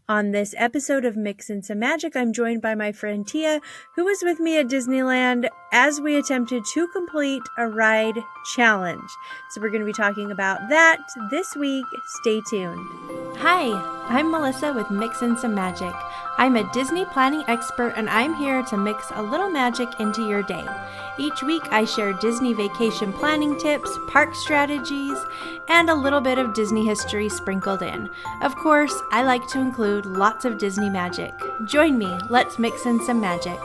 On this episode of Mix and Some Magic, I'm joined by my friend Tia, who was with me at Disneyland as we attempted to complete a ride challenge. So we're going to be talking about that this week. Stay tuned. Hi, I'm Melissa with Mix and Some Magic. I'm a Disney planning expert and I'm here to mix a little magic into your day. Each week I share Disney vacation planning tips, park strategies, and a little bit of Disney history sprinkled in. Of course, I like to include lots of Disney magic. Join me, let's mix in some magic.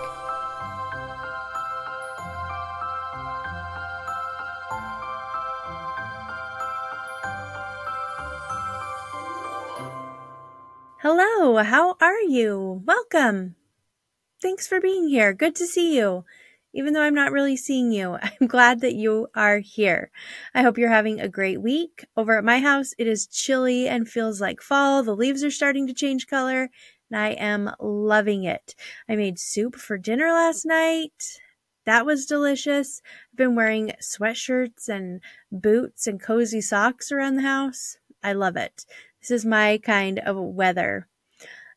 Hello, how are you? Welcome. Thanks for being here. Good to see you. Even though I'm not really seeing you, I'm glad that you are here. I hope you're having a great week. Over at my house, it is chilly and feels like fall. The leaves are starting to change color, and I am loving it. I made soup for dinner last night. That was delicious. I've been wearing sweatshirts and boots and cozy socks around the house. I love it. This is my kind of weather.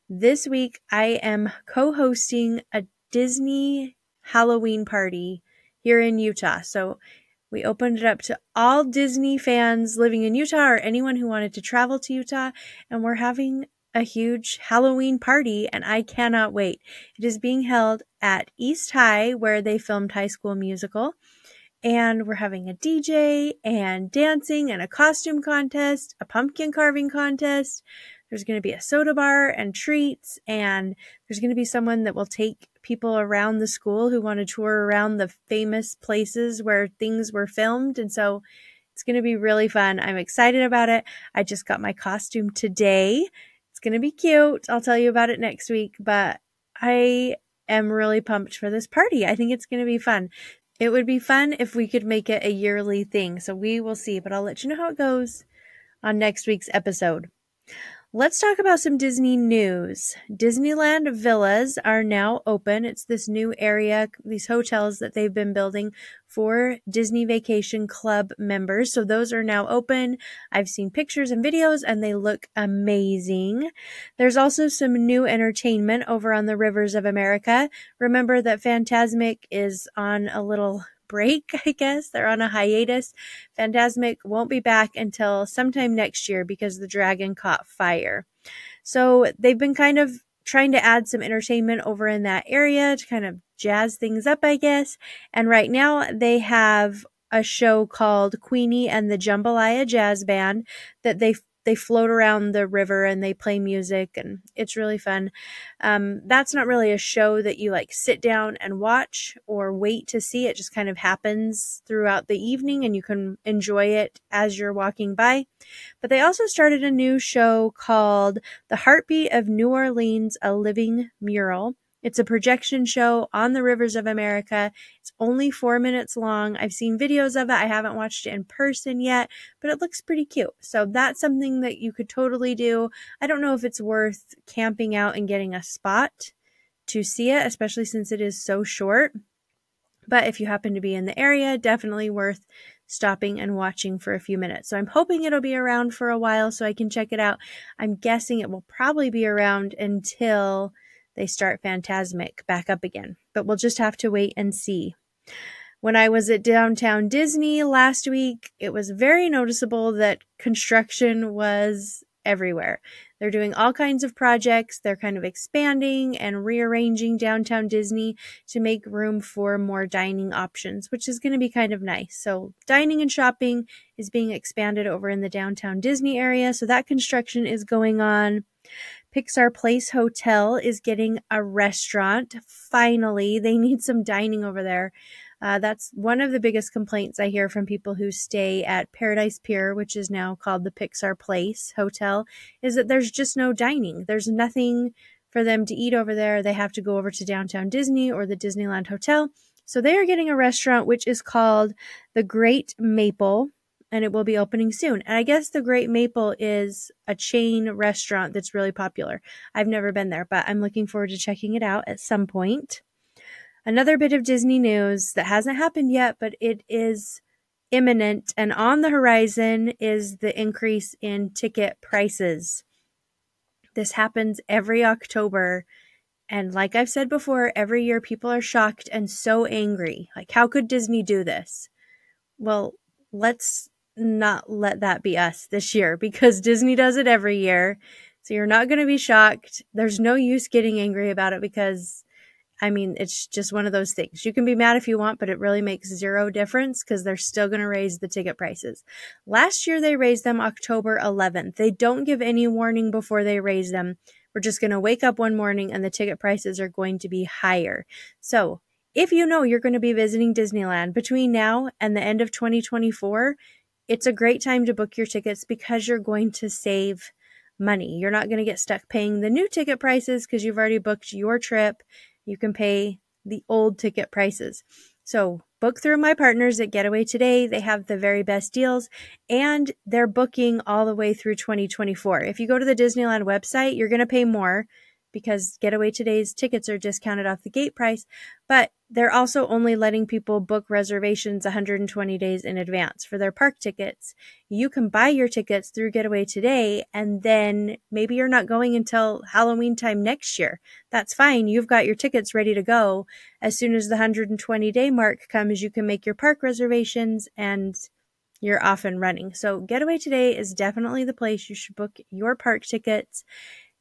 This week, I am co-hosting a Disney Halloween party here in Utah. So we opened it up to all Disney fans living in Utah or anyone who wanted to travel to Utah. And we're having a huge Halloween party and I cannot wait. It is being held at East High where they filmed High School Musical. And we're having a DJ and dancing and a costume contest, a pumpkin carving contest. There's going to be a soda bar and treats, and there's going to be someone that will take people around the school who want to tour around the famous places where things were filmed. And so it's going to be really fun. I'm excited about it. I just got my costume today. It's going to be cute. I'll tell you about it next week, but I am really pumped for this party. I think it's going to be fun. It would be fun if we could make it a yearly thing, so we will see, but I'll let you know how it goes on next week's episode. Let's talk about some Disney news. Disneyland villas are now open. It's this new area, these hotels that they've been building for Disney Vacation Club members. So those are now open. I've seen pictures and videos and they look amazing. There's also some new entertainment over on the Rivers of America. Remember that Fantasmic is on a little break, I guess. They're on a hiatus. Fantasmic won't be back until sometime next year because the dragon caught fire. So they've been kind of trying to add some entertainment over in that area to kind of jazz things up, I guess. And right now they have a show called Queenie and the Jambalaya Jazz Band that they float around the river and they play music and it's really fun. That's not really a show that you like sit down and watch or wait to see. It just kind of happens throughout the evening and you can enjoy it as you're walking by. But they also started a new show called The Heartbeat of New Orleans, a Living Mural. It's a projection show on the Rivers of America. It's only 4 minutes long. I've seen videos of it. I haven't watched it in person yet, but it looks pretty cute. So that's something that you could totally do. I don't know if it's worth camping out and getting a spot to see it, especially since it is so short. But if you happen to be in the area, definitely worth stopping and watching for a few minutes. So I'm hoping it'll be around for a while so I can check it out. I'm guessing it will probably be around until they start Fantasmic back up again, but we'll just have to wait and see. When I was at Downtown Disney last week, it was very noticeable that construction was everywhere. They're doing all kinds of projects. They're kind of expanding and rearranging Downtown Disney to make room for more dining options, which is going to be kind of nice. So dining and shopping is being expanded over in the Downtown Disney area. So that construction is going on. Pixar Place Hotel is getting a restaurant. Finally, they need some dining over there. That's one of the biggest complaints I hear from people who stay at Paradise Pier, which is now called the Pixar Place Hotel, is that there's just no dining. There's nothing for them to eat over there. They have to go over to Downtown Disney or the Disneyland Hotel. So they are getting a restaurant which is called the Great Maple, and it will be opening soon. And I guess the Great Maple is a chain restaurant that's really popular. I've never been there, but I'm looking forward to checking it out at some point. Another bit of Disney news that hasn't happened yet, but it is imminent and on the horizon is the increase in ticket prices. This happens every October. And like I've said before, every year people are shocked and so angry. Like, how could Disney do this? Well, let's not let that be us this year, because Disney does it every year. So you're not going to be shocked. There's no use getting angry about it, because I mean, it's just one of those things. You can be mad if you want, but it really makes zero difference, because they're still going to raise the ticket prices. Last year, they raised them October 11th. They don't give any warning before they raise them. We're just going to wake up one morning and the ticket prices are going to be higher. So if you know you're going to be visiting Disneyland between now and the end of 2024, it's a great time to book your tickets, because you're going to save money. You're not going to get stuck paying the new ticket prices because you've already booked your trip. You can pay the old ticket prices. So book through my partners at Getaway Today. They have the very best deals, and they're booking all the way through 2024. If you go to the Disneyland website, you're going to pay more, because Getaway Today's tickets are discounted off the gate price, but they're also only letting people book reservations 120 days in advance for their park tickets. You can buy your tickets through Getaway Today, and then maybe you're not going until Halloween time next year. That's fine. You've got your tickets ready to go. As soon as the 120-day mark comes, you can make your park reservations and you're off and running. So Getaway Today is definitely the place you should book your park tickets.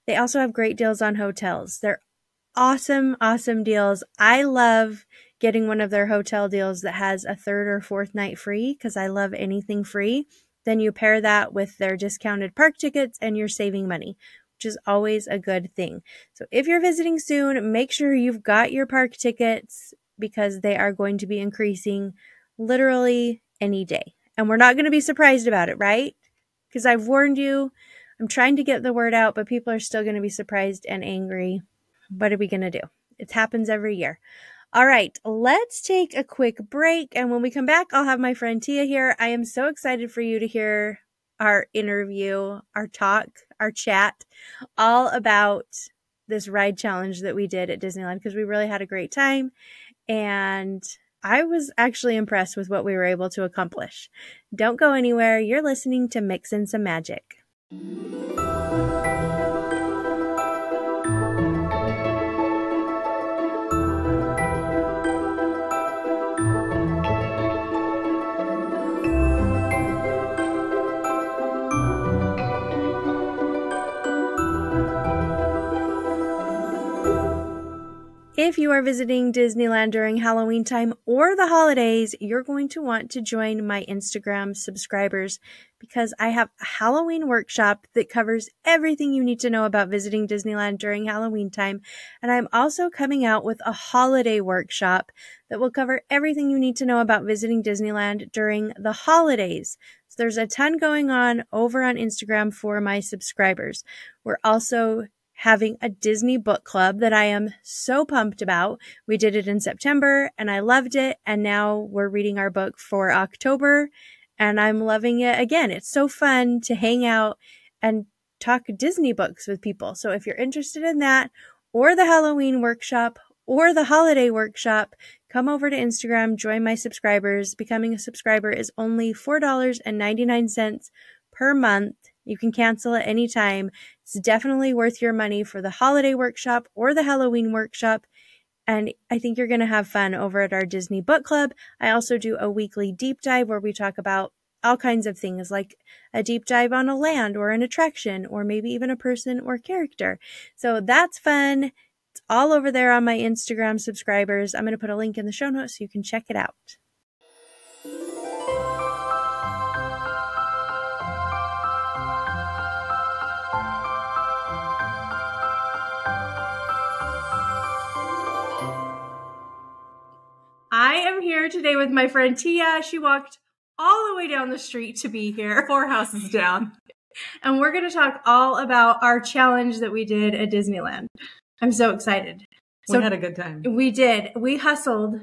They also have great deals on hotels. They're awesome, awesome deals. I love getting one of their hotel deals that has a third or fourth night free, because I love anything free. Then you pair that with their discounted park tickets and you're saving money, which is always a good thing. So if you're visiting soon, make sure you've got your park tickets, because they are going to be increasing literally any day. And we're not going to be surprised about it, right? Because I've warned you. I'm trying to get the word out, but people are still going to be surprised and angry. What are we going to do? It happens every year. All right, let's take a quick break. And when we come back, I'll have my friend Tia here. I am so excited for you to hear our interview, our talk, our chat, all about this ride challenge that we did at Disneyland, because we really had a great time. And I was actually impressed with what we were able to accomplish. Don't go anywhere. You're listening to Mix in Some Magic. If you are visiting Disneyland during Halloween time or the holidays, you're going to want to join my Instagram subscribers, because I have a Halloween workshop that covers everything you need to know about visiting Disneyland during Halloween time. And I'm also coming out with a holiday workshop that will cover everything you need to know about visiting Disneyland during the holidays. So there's a ton going on over on Instagram for my subscribers. We're also having a Disney book club that I am so pumped about. We did it in September and I loved it. And now we're reading our book for October and I'm loving it again. It's so fun to hang out and talk Disney books with people. So if you're interested in that, or the Halloween workshop, or the holiday workshop, come over to Instagram, join my subscribers. Becoming a subscriber is only $4.99 per month. You can cancel at any time. It's definitely worth your money for the holiday workshop or the Halloween workshop. And I think you're going to have fun over at our Disney book club. I also do a weekly deep dive where we talk about all kinds of things, like a deep dive on a land or an attraction, or maybe even a person or character. So that's fun. It's all over there on my Instagram subscribers. I'm going to put a link in the show notes so you can check it out. I am here today with my friend Tia. She walked all the way down the street to be here. 4 houses down. And we're going to talk all about our challenge that we did at Disneyland. I'm so excited. We had a good time. We did. We hustled,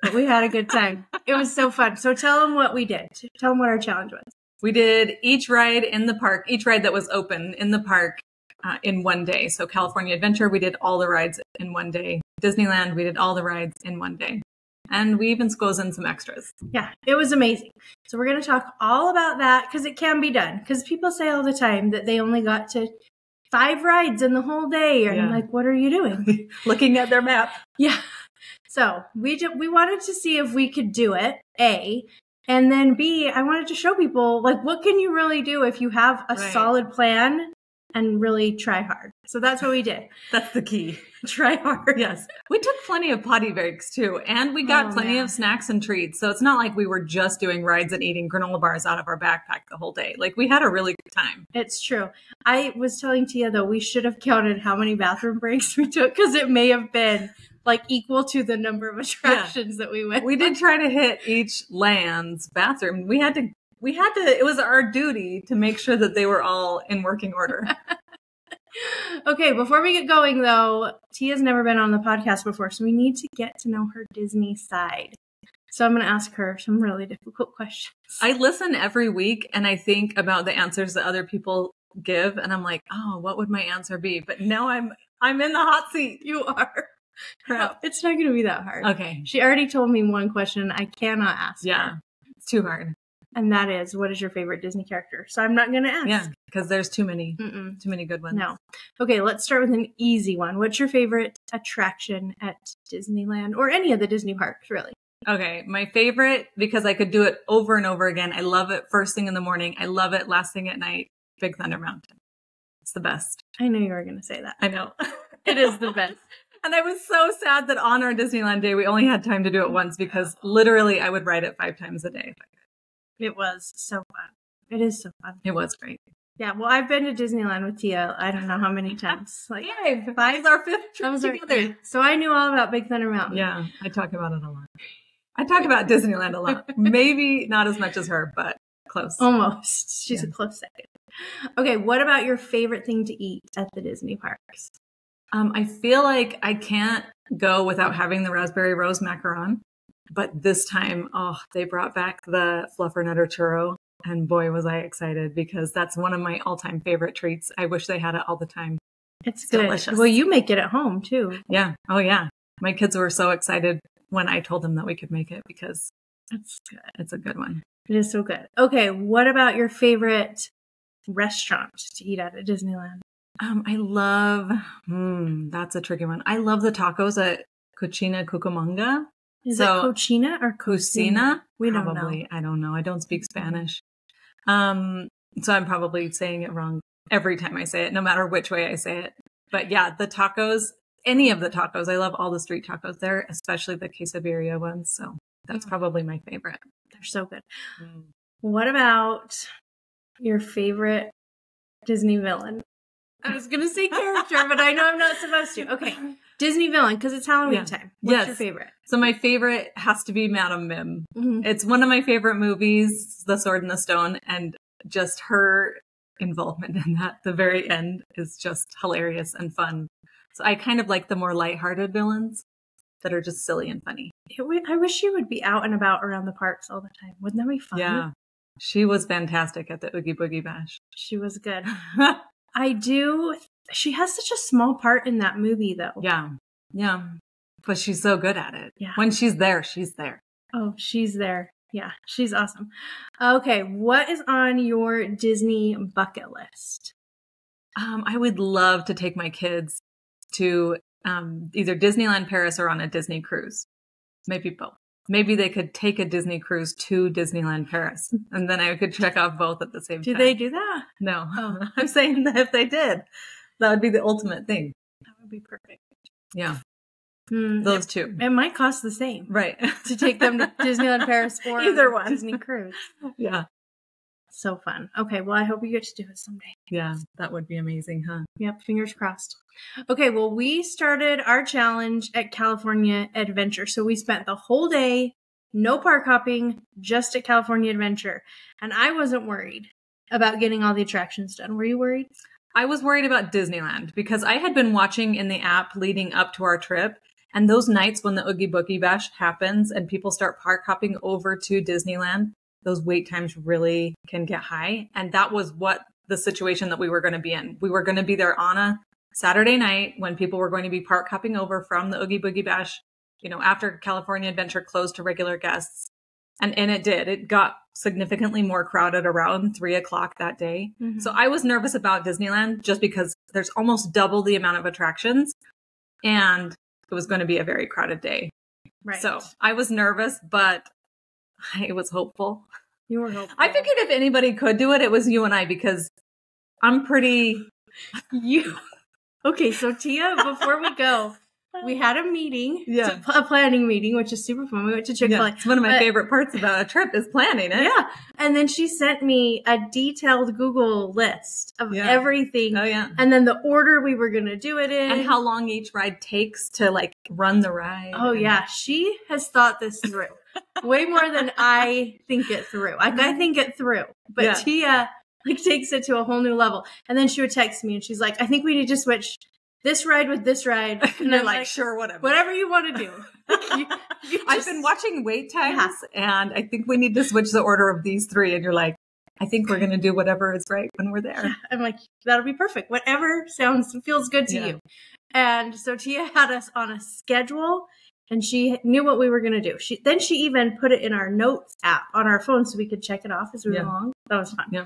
but we had a good time. It was so fun. So tell them what we did. Tell them what our challenge was. We did each ride in the park, each ride that was open in the park in one day. So California Adventure, we did all the rides in one day. Disneyland, we did all the rides in one day. And we even squeezed in some extras. Yeah, it was amazing. So we're going to talk all about that because it can be done. Because people say all the time that they only got to 5 rides in the whole day. And I'm like, what are you doing? Looking at their map. Yeah. So we wanted to see if we could do it, A. And then B, I wanted to show people, like, what can you really do if you have a solid plan and really try hard? So that's what we did. That's the key. Try hard. Yes. We took plenty of potty breaks too. And we got plenty of snacks and treats. So it's not like we were just doing rides and eating granola bars out of our backpack the whole day. Like, we had a really good time. It's true. I was telling Tia, though, we should have counted how many bathroom breaks we took, because it may have been like equal to the number of attractions that we went. We did try to hit each land's bathroom. We had to, it was our duty to make sure that they were all in working order. Okay, before we get going, though, Tia's never been on the podcast before, so we need to get to know her Disney side. So I'm going to ask her some really difficult questions. I listen every week and I think about the answers that other people give, and I'm like, oh, what would my answer be? But now I'm in the hot seat. You are. Crap. It's not going to be that hard. Okay. She already told me one question I cannot ask her. It's too hard. And that is, what is your favorite Disney character? So I'm not going to ask. Yeah, because there's too many good ones. No. Okay, let's start with an easy one. What's your favorite attraction at Disneyland, or any of the Disney parks, really? Okay, my favorite, because I could do it over and over again. I love it first thing in the morning. I love it last thing at night. Big Thunder Mountain. It's the best. I knew you were going to say that. I know. It is the best. And I was so sad that on our Disneyland day, we only had time to do it once, because literally I would ride it 5 times a day. It was so fun. It is so fun. It was great. Yeah, well, I've been to Disneyland with Tia, I don't know how many times. Like, yay, 5 is our 5th trip together. So I knew all about Big Thunder Mountain. Yeah, I talk about it a lot. I talk about Disneyland a lot. Maybe not as much as her, but close. Almost. She's a close second. Okay, what about your favorite thing to eat at the Disney parks? I feel like I can't go without having the raspberry rose macaron. But this time, they brought back the fluffernutter churro. And boy, was I excited, because that's one of my all-time favorite treats. I wish they had it all the time. It's good. Delicious. Well, you make it at home, too. Yeah. Oh, yeah. My kids were so excited when I told them that we could make it, because it's good. It's a good one. It is so good. Okay, what about your favorite restaurant to eat at Disneyland? I love, that's a tricky one. I love the tacos at Cucina Cucamonga. Is it Cochina or Cocina? We don't probably, know. I don't know. I don't speak Spanish. So I'm probably saying it wrong every time I say it, no matter which way I say it. But yeah, the tacos, any of the tacos, I love all the street tacos there, especially the quesadilla ones. So that's probably my favorite. They're so good. What about your favorite Disney villain? I was going to say character, but I know I'm not supposed to. Okay. Disney villain, because it's Halloween time. What's your favorite? So my favorite has to be Madame Mim. Mm-hmm. It's one of my favorite movies, The Sword and the Stone, and just her involvement in that, the very end, is just hilarious and fun. So I kind of like the more lighthearted villains that are just silly and funny. I wish she would be out and about around the parks all the time. Wouldn't that be fun? Yeah. She was fantastic at the Oogie Boogie Bash. She was good. I do. She has such a small part in that movie, though. Yeah. Yeah. But she's so good at it. Yeah. When she's there, she's there. Oh, she's there. Yeah. She's awesome. Okay. What is on your Disney bucket list? I would love to take my kids to either Disneyland Paris or on a Disney cruise. Maybe both. Maybe they could take a Disney cruise to Disneyland Paris, and then I could check off both at the same time. Do they do that? No. Oh. I'm saying that if they did, that would be the ultimate thing. That would be perfect. Yeah. Those two. It might cost the same. Right. To take them to Disneyland Paris or either one. Disney cruise. Yeah. So fun. Okay, well, I hope you get to do it someday. Yeah, that would be amazing, huh? Yep, fingers crossed. Okay, well, we started our challenge at California Adventure. So we spent the whole day, no park hopping, just at California Adventure. And I wasn't worried about getting all the attractions done. Were you worried? I was worried about Disneyland because I had been watching in the app leading up to our trip. And those nights when the Oogie Boogie Bash happens and people start park hopping over to Disneyland, those wait times really can get high. And that was what the situation that we were going to be in. We were going to be there on a Saturday night when people were going to be park hopping over from the Oogie Boogie Bash, after California Adventure closed to regular guests. And it did. It got significantly more crowded around 3:00 that day. Mm-hmm. So I was nervous about Disneyland just because there's almost double the amount of attractions and it was going to be a very crowded day. Right. So I was nervous, but I was hopeful. You were hopeful. I figured if anybody could do it, it was you and I because I'm pretty... Okay, so Tia, before we go, we had a meeting, a planning meeting, which is super fun. We went to Chick-fil-A. Yeah, it's one of my favorite parts about a trip is planning it. Yeah. And then she sent me a detailed Google list of everything. Oh, yeah. And then the order we were going to do it in. And how long each ride takes to like run the ride. Oh, yeah. She has thought this through way more than I think it through. Like, I think it through. But Tia like takes it to a whole new level. And then she would text me and she's like, I think we need to switch this ride with this ride. And I'm like, sure, whatever. Whatever you want to do. I've been watching wait times and I think we need to switch the order of these three. And you're like, I think we're going to do whatever is right when we're there. Yeah, I'm like, that'll be perfect. Whatever feels good to you. And so Tia had us on a schedule and she knew what we were going to do. She even put it in our notes app on our phone so we could check it off as we went along. That was fun. Yeah.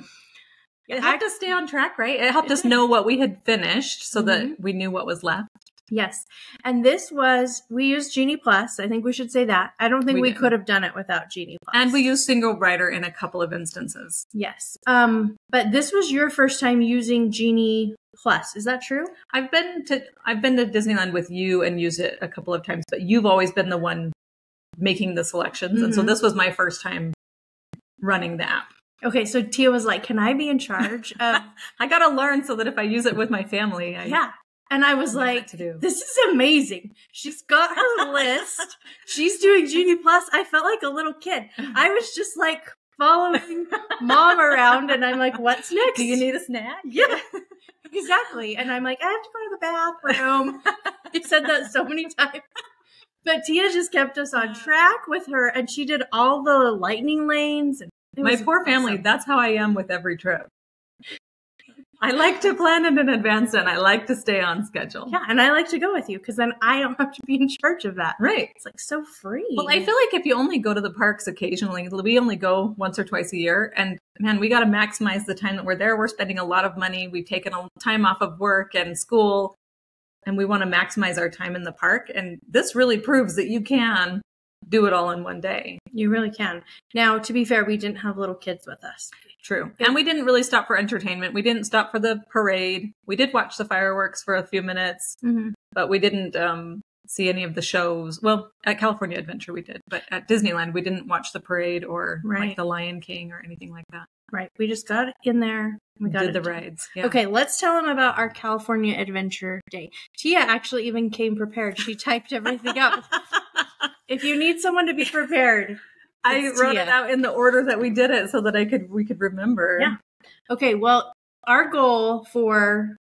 It helped us stay on track, right? It helped us know what we had finished so that we knew what was left. Yes. And we used Genie Plus. I think we should say that. I don't think we could have done it without Genie Plus. And we used Single Rider in a couple of instances. Yes. But this was your first time using Genie Plus. Is that true? I've been to Disneyland with you and used it a couple of times, but you've always been the one making the selections. And so this was my first time running the app. Okay, so Tia was like, can I be in charge of... I got to learn so that if I use it with my family... And I was like, this is amazing. She's got her list. She's doing Genie Plus. I felt like a little kid. I was just like following Mom around and I'm like, what's next? Do you need a snack? Yeah, exactly. And I'm like, I have to go to the bathroom. I said that so many times. But Tia just kept us on track with her and she did all the lightning lanes and my poor family, that's how I am with every trip. I like to plan it in advance and I like to stay on schedule. Yeah, and I like to go with you because then I don't have to be in charge of that. Right. It's like so free. Well, I feel like if you only go to the parks occasionally, we only go once or twice a year. And man, we got to maximize the time that we're there. We're spending a lot of money. We've taken a time off of work and school and we want to maximize our time in the park. And this really proves that you can do it all in one day. You really can. Now, to be fair, we didn't have little kids with us. True. And we didn't really stop for entertainment. We didn't stop for the parade. We did watch the fireworks for a few minutes, but we didn't see any of the shows. Well, at California Adventure we did, but at Disneyland we didn't watch the parade or like the Lion King or anything like that. Right. We just got in there. We did the rides. Yeah. Okay, let's tell them about our California Adventure Day. Tia actually even came prepared. She typed everything out. If you need someone to be prepared, I wrote it out in the order that we did it so that we could remember. Yeah. Okay, well, our goal for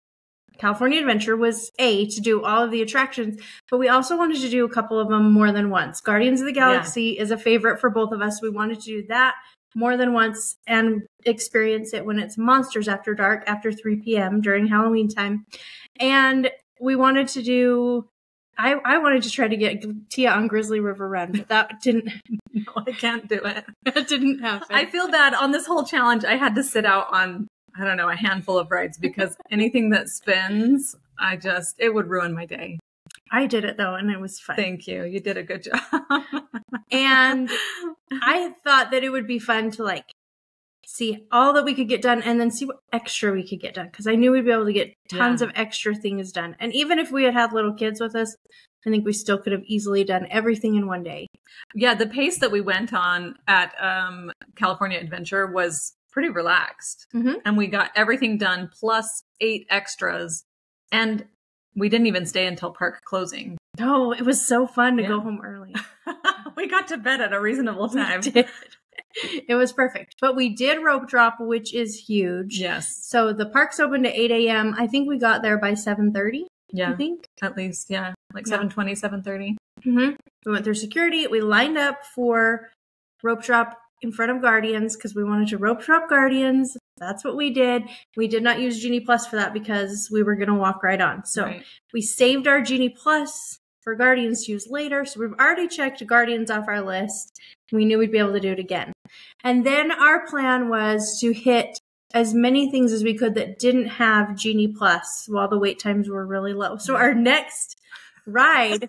California Adventure was to do all of the attractions, but we also wanted to do a couple of them more than once. Guardians of the Galaxy is a favorite for both of us. We wanted to do that more than once and experience it when it's Monsters After Dark after 3 p.m. during Halloween time. And we wanted to do... I wanted to try to get Tia on Grizzly River Run, but that didn't... No, I can't do it. That didn't happen. I feel bad. On this whole challenge, I had to sit out on, I don't know, a handful of rides because anything that spins, it would ruin my day. I did it though, and it was fun. Thank you. You did a good job. And I thought that it would be fun to like see all that we could get done and then see what extra we could get done. Because I knew we'd be able to get tons of extra things done. And even if we had had little kids with us, I think we still could have easily done everything in one day. Yeah, the pace that we went on at California Adventure was pretty relaxed. And we got everything done plus 8 extras. And we didn't even stay until park closing. Oh, it was so fun to go home early. We got to bed at a reasonable time. We did. It was perfect. But we did rope drop, which is huge. Yes. So the park's opened at 8 a.m. I think we got there by 7:30. Yeah. I think. At least, yeah. Like 7:20, 7:30. We went through security. We lined up for rope drop in front of Guardians because we wanted to rope drop Guardians. That's what we did. We did not use Genie Plus for that because we were going to walk right on. So we saved our Genie Plus for Guardians to use later. So we've already checked Guardians off our list. We knew we'd be able to do it again. And then our plan was to hit as many things as we could that didn't have Genie Plus while the wait times were really low. So our next ride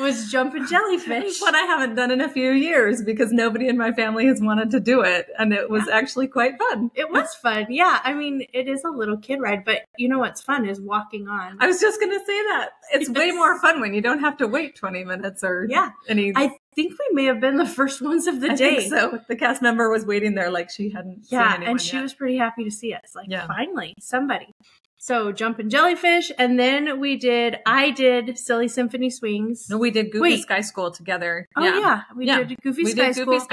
was Jumpin' Jellyfish. What I haven't done in a few years because nobody in my family has wanted to do it. And it was actually quite fun. It was fun. Yeah. I mean, it is a little kid ride, but you know what's fun is walking on. I was just going to say that. It's way more fun when you don't have to wait 20 minutes or any. I think we may have been the first ones of the day. I think so. The cast member was waiting there like she hadn't seen anyone and she yet. was pretty happy to see us. Like, finally, somebody. So Jumpin' Jellyfish, and then I did Silly Symphony Swings. No, we did Goofy Sky School together. Oh yeah, we did Goofy Sky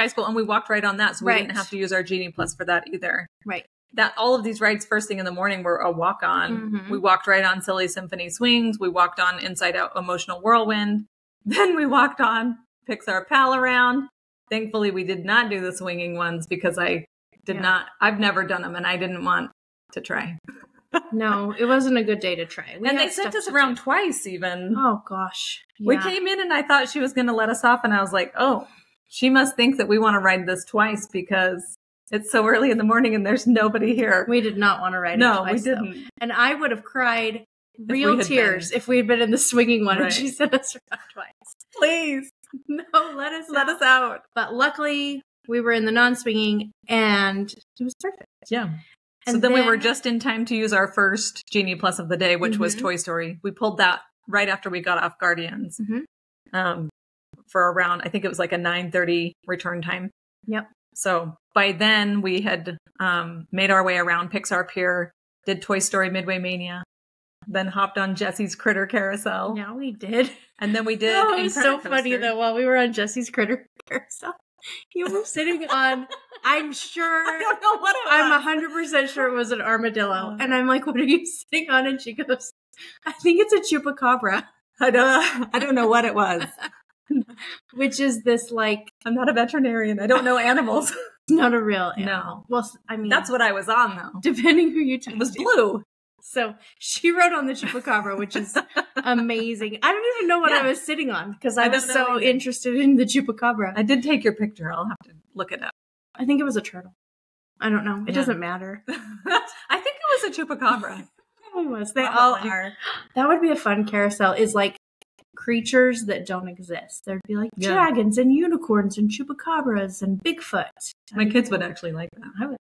School, and we walked right on that, so we didn't have to use our Genie Plus for that either. Right. That all of these rides first thing in the morning were a walk on. We walked right on Silly Symphony Swings. We walked on Inside Out Emotional Whirlwind. Then we walked on Pixar Pal Around. Thankfully, we did not do the swinging ones because I did not. I've never done them, and I didn't want to try. No, it wasn't a good day to try. And they sent us around twice even. Oh, gosh. Yeah. We came in and I thought she was going to let us off. And I was like, oh, she must think that we want to ride this twice because it's so early in the morning and there's nobody here. We did not want to ride it twice. No, we didn't. Though. And I would have cried real tears if we had been in the swinging one and she sent us around twice. Please. No, let us out. But luckily, we were in the non-swinging and it was perfect. Yeah. So then we were just in time to use our first Genie Plus of the day, which was Toy Story. We pulled that right after we got off Guardians for around, I think it was like a 9:30 return time. Yep. So by then we had made our way around Pixar Pier, did Toy Story Midway Mania, then hopped on Jesse's Critter Carousel. Yeah, we did. And then we did. Oh, it was so funny though. While we were on Jesse's Critter Carousel, you were sitting on, I'm sure. I don't know what it I'm was. 100% sure it was an armadillo. And I'm like, what are you sitting on? And she goes, I think it's a chupacabra. I don't know what it was. Which is this like. I'm not a veterinarian. I don't know animals. It's not a real animal. No. Well, I mean. That's what I was on though. Depending who you talk to. It was blue. So she rode on the chupacabra, which is amazing. I don't even know what I was sitting on because I was so interested in the chupacabra. I did take your picture. I'll have to look it up. I think it was a turtle. I don't know. It doesn't matter. I think it was a chupacabra. It was. They all are. That would be a fun carousel is like creatures that don't exist. There'd be like dragons and unicorns and chupacabras and Bigfoot. My kids would actually like that. I would.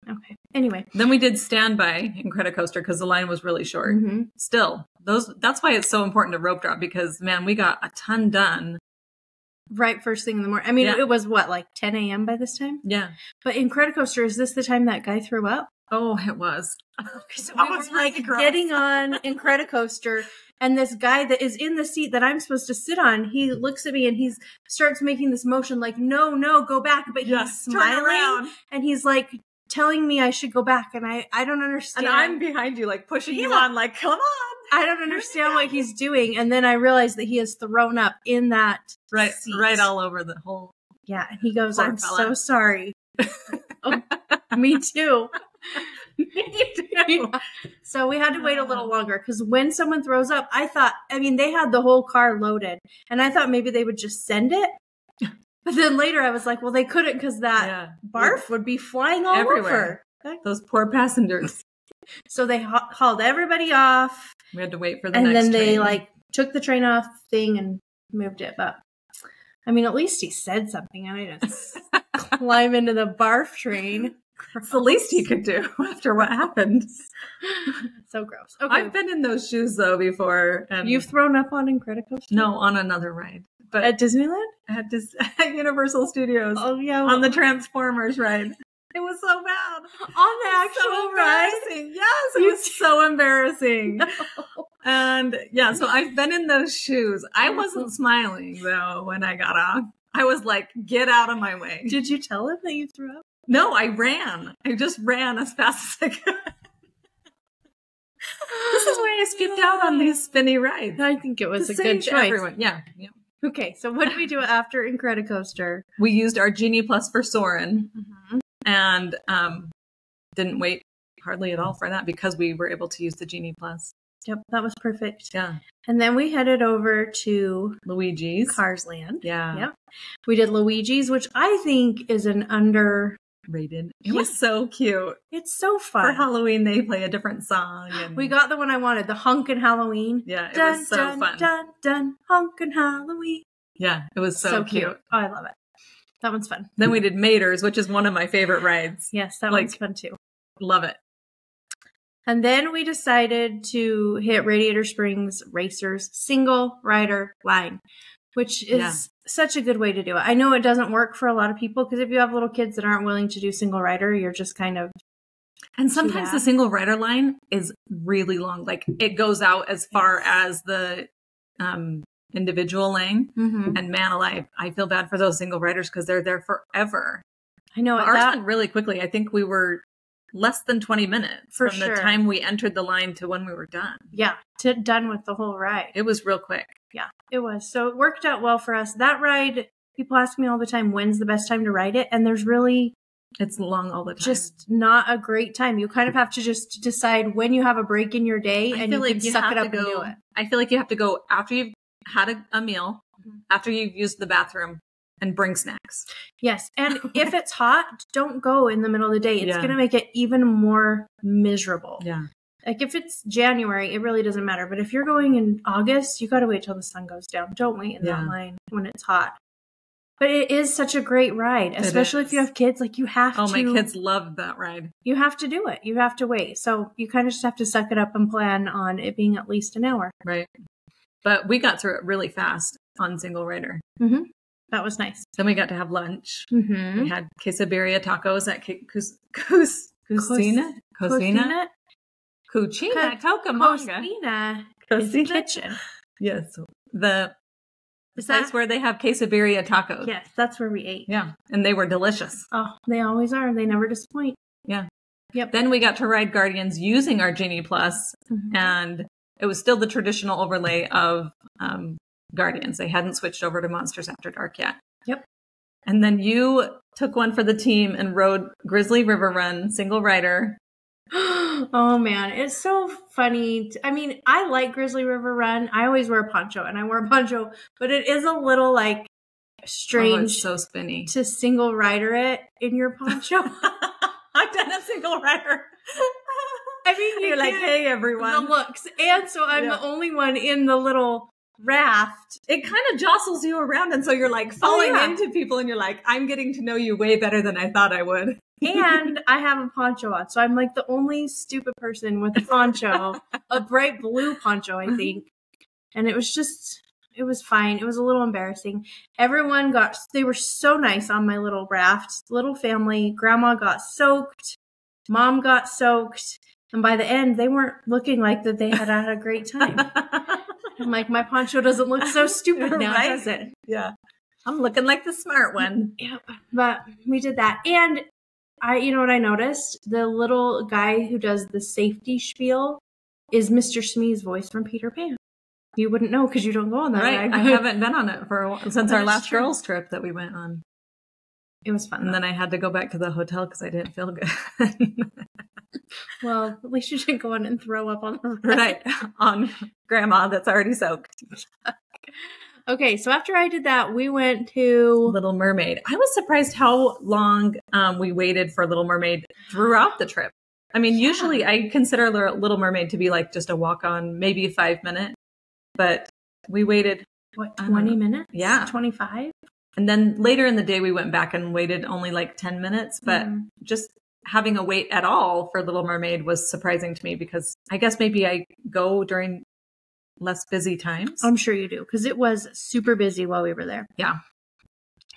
Okay. Anyway. Then we did Standby in Cretacoaster because the line was really short. Still, that's why it's so important to rope drop because, man, we got a ton done. Right first thing in the morning. I mean, it was what, like 10 a.m. by this time? Yeah. But in Cretacoaster, is this the time that guy threw up? Oh, it was. So I was like getting on in Cretacoaster, and this guy that is in the seat that I'm supposed to sit on, he looks at me and he starts making this motion like, no, go back. But he's smiling and he's like telling me I should go back. And I don't understand. And I'm behind you, like pushing you on, like, come on. I don't understand what he's doing. And then I realize that he has thrown up in that seat. Right all over the whole. Yeah. And he goes, I'm so sorry. Oh, me too. Yeah. So we had to wait a little longer because when someone throws up, they had the whole car loaded and I thought maybe they would just send it. But then later I was like, well, they couldn't because that barf would be flying all everywhere. Over. Those poor passengers. So they hauled everybody off. We had to wait for the next train. And then they took the train off thing and moved it. But I mean, at least he said something. I didn't climb into the barf train. It's the least he could do after what happened. So gross. Okay. I've been in those shoes though before. And you've thrown up on Incredicoaster? No, on another ride. But at Disneyland? At Universal Studios. Oh yeah. On the Transformers ride. It was so bad. On the actual ride? Yes, it was so embarrassing. No. And yeah, so I've been in those shoes. I wasn't smiling though when I got off. I was like, get out of my way. Did you tell him that you threw up? No, I ran. I just ran as fast as I could. This is why I skipped out on these spinny rides. I think it was a good choice. Everyone. Yeah. Okay, so what did we do after Incredicoaster? We used our Genie Plus for Soarin'. And didn't wait hardly at all for that because we were able to use the Genie Plus. Yep, that was perfect. Yeah. And then we headed over to Luigi's. Cars Land. Yeah. Yep. We did Luigi's, which I think is an underrated. It was so cute. It's so fun. For Halloween, they play a different song. And we got the one I wanted, the Honkin' Halloween. Yeah, it was so dun, fun. Dun, dun, Honkin' Halloween. Yeah, it was so cute. Oh, I love it. That one's fun. Then we did Mater's, which is one of my favorite rides. Yes, that one's fun too. Love it. And then we decided to hit Radiator Springs Racers single rider line, which is such a good way to do it. I know it doesn't work for a lot of people because if you have little kids that aren't willing to do single rider, you're just kind of... And sometimes the single rider line is really long. Like it goes out as far as the individual lane. Mm-hmm. And man alive, I feel bad for those single riders because they're there forever. I know. But ours went really quickly. I think we were less than 20 minutes from the time we entered the line to when we were done. Yeah, done with the whole ride. It was real quick. Yeah, it was. So it worked out well for us. That ride, people ask me all the time, when's the best time to ride it? And there's really... It's long all the time. Just not a great time. You kind of have to just decide when you have a break in your day and you can suck it up and do it. I feel like you have to go after you've had a meal, after you've used the bathroom, and bring snacks. Yes. And if it's hot, don't go in the middle of the day. It's going to make it even more miserable. Yeah. Like if it's January, it really doesn't matter. But if you're going in August, you got to wait till the sun goes down. Don't wait in that line when it's hot. But it is such a great ride, especially if you have kids. Like you have to. Oh, my kids loved that ride. You have to do it. You have to wait. So you kind of just have to suck it up and plan on it being at least an hour. Right. But we got through it really fast on single rider. Mm-hmm. That was nice. Then we got to have lunch. Mm-hmm. We had quesadilla tacos at Cucina Cucamonga. Cocina Kitchen. Yes. The place where they have quesadilla tacos. Yes, that's where we ate. Yeah. And they were delicious. Oh, they always are. They never disappoint. Yeah. Yep. Then we got to ride Guardians using our Genie Plus, and it was still the traditional overlay of Guardians. They hadn't switched over to Monsters After Dark yet. Yep. And then you took one for the team and rode Grizzly River Run, single rider. Oh man, it's so funny. I mean, I like Grizzly River Run. I always wear a poncho, and I wear a poncho, but it is a little like strange. Oh, it's so spinny to single rider it in your poncho. I've done a single rider. I mean, you're like, hey everyone, the looks, and so I'm the only one in the little raft. It kind of jostles you around, and so you're like falling into people, and you're like, I'm getting to know you way better than I thought I would. And I have a poncho on, so I'm like the only stupid person with a poncho, a bright blue poncho, I think. And it was fine. It was a little embarrassing. They were so nice on my little raft, little family. Grandma got soaked. Mom got soaked. And by the end, they weren't looking like that they had had a great time. I'm like, my poncho doesn't look so stupid now, does it? Yeah. I'm looking like the smart one. Yep. But we did that. And you know what I noticed? The little guy who does the safety spiel is Mr. Smee's voice from Peter Pan. You wouldn't know because you don't go on that ride. I haven't been on it for a while, since our last girls trip that we went on. It was fun. And then I had to go back to the hotel because I didn't feel good. Well, at least you didn't go on and throw up on the ride. Right. On Grandma that's already soaked. Okay, so after I did that, we went to Little Mermaid. I was surprised how long we waited for Little Mermaid throughout the trip. I mean, usually I consider Little Mermaid to be like just a walk on, maybe 5 minutes, but we waited. What, 20 minutes? Yeah. 25? And then later in the day, we went back and waited only like 10 minutes, but just having a wait at all for Little Mermaid was surprising to me because I guess maybe I go during less busy times. I'm sure you do, because it was super busy while we were there. Yeah.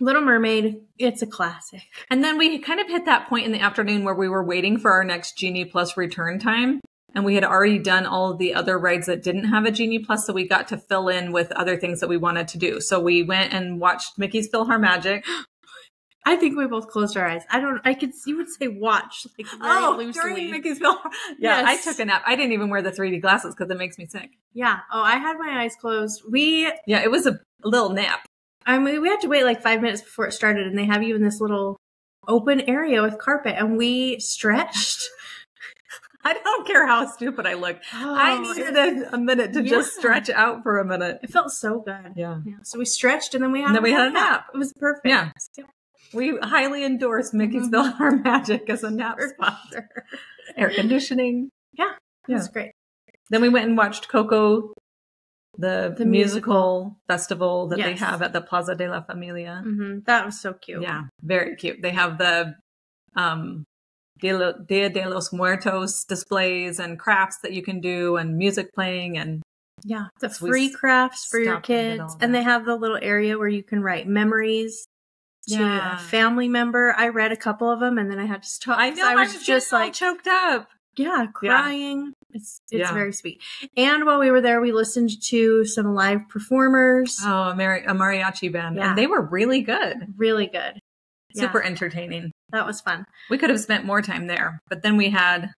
Little Mermaid, it's a classic. And then we kind of hit that point in the afternoon where we were waiting for our next Genie Plus return time. And we had already done all of the other rides that didn't have a Genie Plus, so we got to fill in with other things that we wanted to do. So we went and watched Mickey's PhilharMagic. I think we both closed our eyes. You would say watch, like very loosely. During Mickey's Phil. Yeah, yes. I took a nap. I didn't even wear the 3D glasses because it makes me sick. Yeah. Oh, I had my eyes closed. Yeah, it was a little nap. I mean, we had to wait like 5 minutes before it started, and they have you in this little open area with carpet, and we stretched. I don't care how stupid I look. I needed a minute to just stretch out for a minute. It felt so good. Yeah. So we stretched and then we had a nap. It was perfect. Yeah. We highly endorse Mickey's PhilharMagic as a nap spot. Air conditioning. Yeah. That's great. Then we went and watched Coco, the musical festival that they have at the Plaza de la Familia. That was so cute. Yeah, very cute. They have the Dia de los Muertos displays and crafts that you can do and music playing and the free crafts for your kids. And they have the little area where you can write memories to a family member. I read a couple of them and then I had to stop. I know. I was just like choked up. Yeah, crying. Yeah. It's very sweet. And while we were there, we listened to some live performers. Oh, a mariachi band. Yeah. And they were really good. Really good. Super entertaining. That was fun. We could have spent more time there, but then we had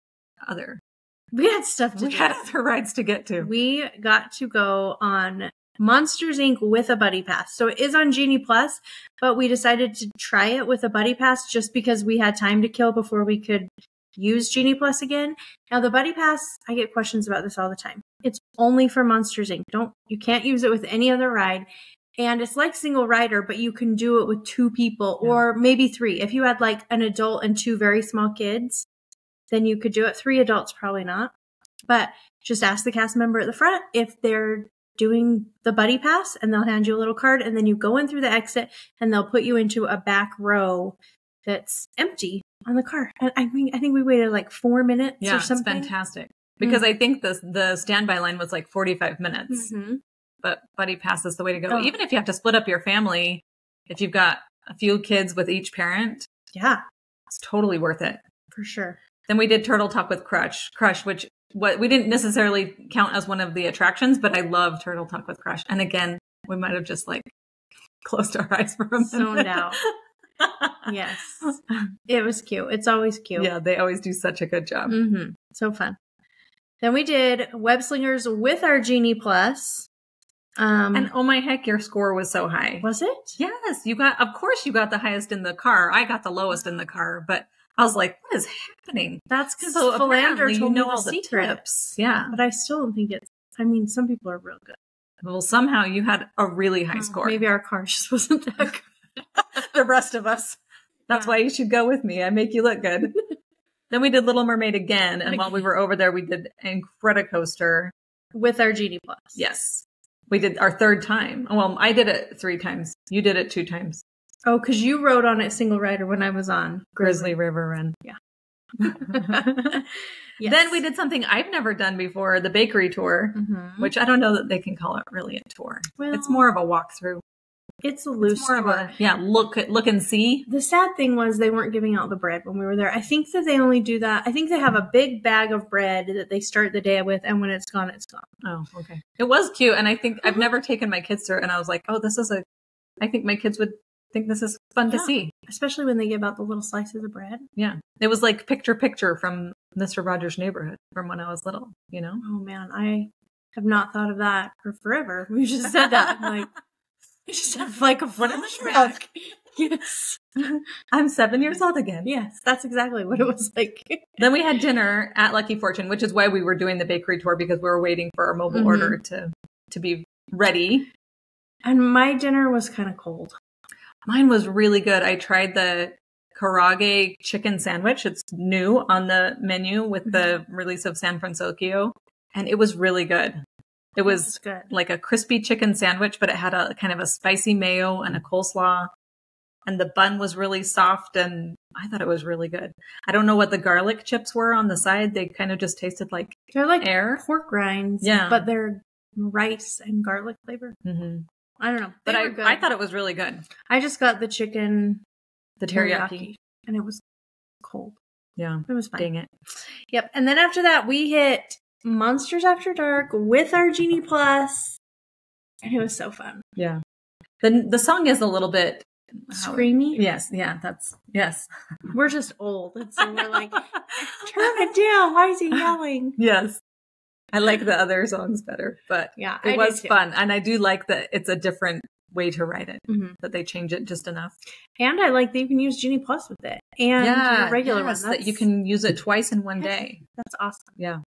stuff to do. We had other rides to get to. We got to go on Monsters, Inc. with a Buddy Pass. So it is on Genie Plus, but we decided to try it with a Buddy Pass just because we had time to kill before we could use Genie Plus again. Now the Buddy Pass, I get questions about this all the time. It's only for Monsters, Inc. You can't use it with any other ride. And it's like single rider, but you can do it with 2 people or maybe 3. If you had like an adult and 2 very small kids, then you could do it. 3 adults, probably not. But just ask the cast member at the front if they're doing the Buddy Pass and they'll hand you a little card and then you go in through the exit and they'll put you into a back row that's empty on the car. And I think we waited like 4 minutes or something. It's fantastic. Because I think the standby line was like 45 minutes. But Buddy Pass is the way to go. Even if you have to split up your family, if you've got a few kids with each parent, it's totally worth it. For sure. Then we did Turtle Talk with Crush, which we didn't necessarily count as one of the attractions, but I love Turtle Talk with Crush. And again, we might have just like closed our eyes for a minute. Zoned out. Yes. It was cute. It's always cute. Yeah, they always do such a good job. So fun. Then we did Web Slingers with our Genie Plus. And oh my heck, your score was so high. Was it? Yes. Of course you got the highest in the car. I got the lowest in the car, but I was like, what is happening? That's because Philander told me all the secrets. Yeah. But I still don't think some people are real good. Well, somehow you had a really high score. Maybe our car just wasn't that good. The rest of us. That's why you should go with me. I make you look good. Then we did Little Mermaid again. And while we were over there, we did Incredicoaster. With our Genie Plus. Yes. We did our 3rd time. Well, I did it 3 times. You did it 2 times. Oh, because you rode on it single rider when I was on Grizzly River Run. Yeah. Yes. Then we did something I've never done before, the bakery tour, which I don't know that they can call it really a tour. Well, it's more of a walkthrough. It's a loose tour. Look and see. The sad thing was they weren't giving out the bread when we were there. I think that they only do that. I think they have a big bag of bread that they start the day with, and when it's gone, it's gone. Oh, okay. It was cute, and I think I've never taken my kids through it, and I was like, oh, I think my kids would think this is fun to see. Especially when they give out the little slices of bread. Yeah. It was like picture from Mr. Rogers' Neighborhood from when I was little, you know? Oh, man. I have not thought of that for forever. We just said that. Like, you just have like a flashback. Yes. I'm 7 years old again. Yes, that's exactly what it was like. Then we had dinner at Lucky Fortune, which is why we were doing the bakery tour, because we were waiting for our mobile order to be ready. And my dinner was kind of cold. Mine was really good. I tried the karaage chicken sandwich. It's new on the menu with the release of San Francisco, and it was really good. It was good. Like a crispy chicken sandwich, but it had a kind of a spicy mayo and a coleslaw. And the bun was really soft, and I thought it was really good. I don't know what the garlic chips were on the side. They kind of just tasted like they're like air. Pork rinds, but they're rice and garlic flavor. I don't know. But I thought it was really good. I just got the chicken, the teriyaki, and it was cold. Yeah. It was fine. Dang it. Yep. And then after that, we hit Monsters After Dark with our Genie Plus, and it was so fun. Yeah. The song is a little bit screamy. Yes. Yeah. Yes. We're just old. And so we're like, turn it down. Why is he yelling? Yes. I like the other songs better, but yeah, it was fun. And I do like that it's a different way to write it, that they change it just enough. And I like that you can use Genie Plus with it. and the regular one. That you can use it twice in one day. That's awesome. Yeah.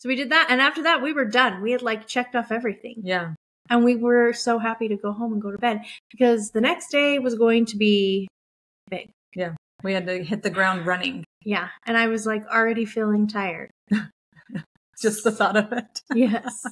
So we did that. And after that, we were done. We had like checked off everything. Yeah. And we were so happy to go home and go to bed because the next day was going to be big. Yeah. We had to hit the ground running. Yeah. And I was like already feeling tired. Just the thought of it. Yes.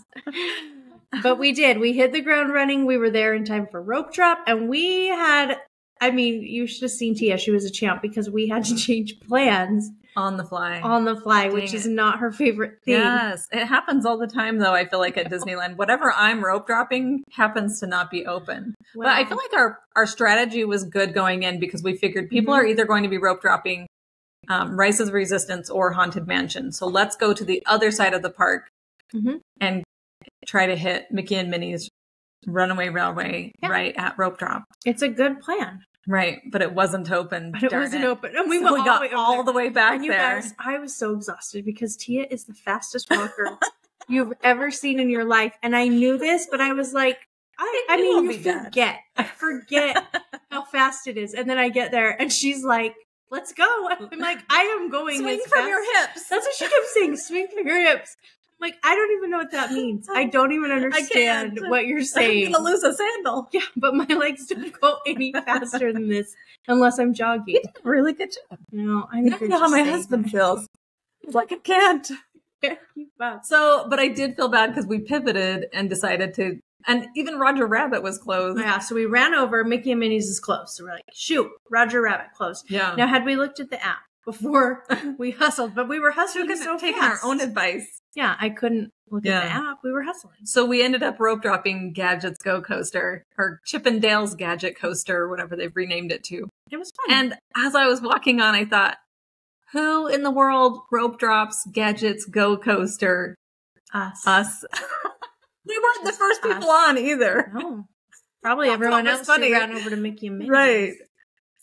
But we did. We hit the ground running. We were there in time for rope drop. And we had, I mean, you should have seen Tia. She was a champ because we had to change plans. On the fly. Dang, which is not her favorite thing. Yes. It happens all the time, though, I feel like at Disneyland. Whatever I'm rope dropping happens to not be open. Well, but I feel like our strategy was good going in because we figured people are either going to be rope dropping Rise of the Resistance or Haunted Mansion. So let's go to the other side of the park and try to hit Mickey and Minnie's Runaway Railway right at rope drop. It's a good plan. Right, but it wasn't open. But it wasn't open. And we got all the way back and there. Guys, I was so exhausted because Tia is the fastest walker you've ever seen in your life. And I knew this, but I was like, I mean, you forget. I forget how fast it is. And then I get there and she's like, let's go. I'm like, I am going swing as from fast. your hips. That's what she kept saying. Swing from your hips. I'm like, I don't even know what that means. I don't even understand what you're saying. I'm going to lose a sandal. Yeah, but my legs don't go any faster than this unless I'm jogging. You did a really good job. No, I don't know how my husband feels. He's like, I can't. So, but I did feel bad because we pivoted and decided to, and even Roger Rabbit was closed. Yeah, so we ran over. Mickey and Minnie's is closed. So we're like, shoot, Roger Rabbit closed. Yeah. Now, had we looked at the app before we hustled, but we were hustling so taking fast. our own advice. Yeah, I couldn't look at the app. We were hustling. So we ended up rope dropping Gadget's Go Coaster, or Chippendale's Gadget Coaster, or whatever they've renamed it to. It was fun. And as I was walking on, I thought, who in the world rope drops Gadget's Go Coaster? Us. We weren't the first people on either. No. Probably everyone else who ran over to Mickey and Minnie. Right.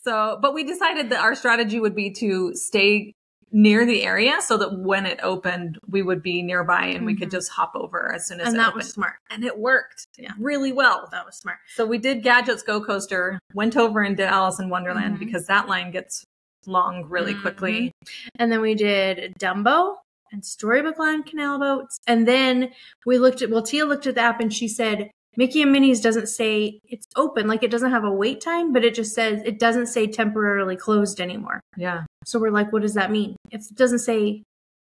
So, but we decided that our strategy would be to stay near the area so that when it opened, we would be nearby and we could just hop over as soon as it opened. And that was smart. And it worked really well. That was smart. So we did Gadget's Go Coaster, went over and did Alice in Wonderland because that line gets long really quickly. And then we did Dumbo and Storybook Land Canal Boats. And then we looked at, Tia looked at the app and she said, Mickey and Minnie's doesn't say it's open. Like it doesn't have a wait time, but it just says, it doesn't say temporarily closed anymore. Yeah. So we're like, what does that mean? If it doesn't say,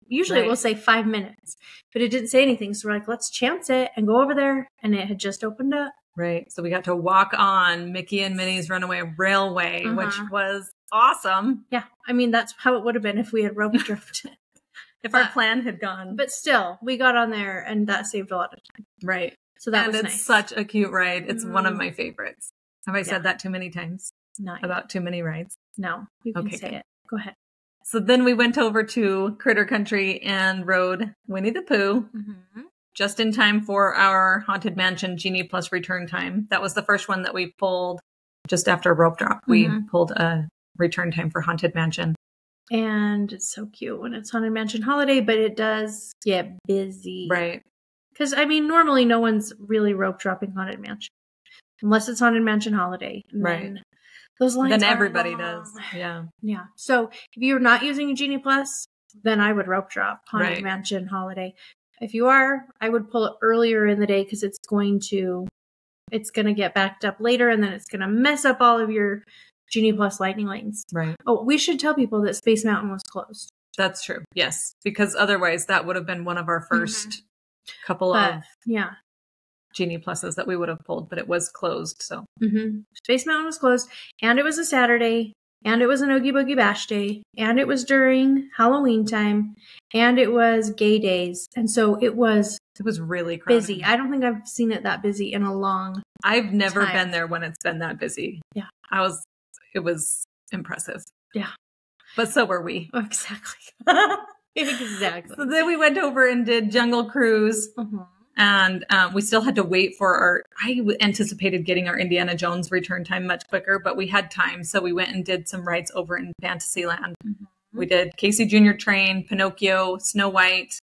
usually it will say 5 minutes, but it didn't say anything. So we're like, let's chance it and go over there. And it had just opened up. Right. So we got to walk on Mickey and Minnie's Runaway Railway, which was awesome. Yeah. I mean, that's how it would have been if we had rope dropped it. If our plan had gone. But still, we got on there and that saved a lot of time. Right. So that was nice. And it's such a cute ride. It's one of my favorites. Have I said that too many times? No. About too many rides? No. You can say it. Go ahead. So then we went over to Critter Country and rode Winnie the Pooh just in time for our Haunted Mansion Genie Plus return time. That was the first one that we pulled just after rope drop. We pulled a return time for Haunted Mansion. And it's so cute when it's Haunted Mansion Holiday, but it does get busy. Right. Because, I mean, normally no one's really rope dropping Haunted Mansion. Unless it's Haunted Mansion Holiday. Right. Those lines then everybody does. Yeah. Yeah. So if you're not using Genie Plus, then I would rope drop Haunted Mansion Holiday. If you are, I would pull it earlier in the day because it's going to get backed up later and then it's going to mess up all of your Genie Plus lightning lanes. Right. Oh, we should tell people that Space Mountain was closed. That's true. Yes. Because otherwise that would have been one of our first couple of Genie Pluses that we would have pulled, but it was closed. So Space Mountain was closed and it was a Saturday and it was an Oogie Boogie Bash Day and it was during Halloween time and it was gay days. And so it was really crowded. Busy. I don't think I've seen it that busy in a long I've never been there when it's been that busy. Yeah. It was impressive. Yeah. But so were we. Oh, exactly. Exactly. So then we went over and did Jungle Cruise. And we still had to wait for I anticipated getting our Indiana Jones return time much quicker, but we had time. So we went and did some rides over in Fantasyland. We did Casey Jr. Train, Pinocchio, Snow White,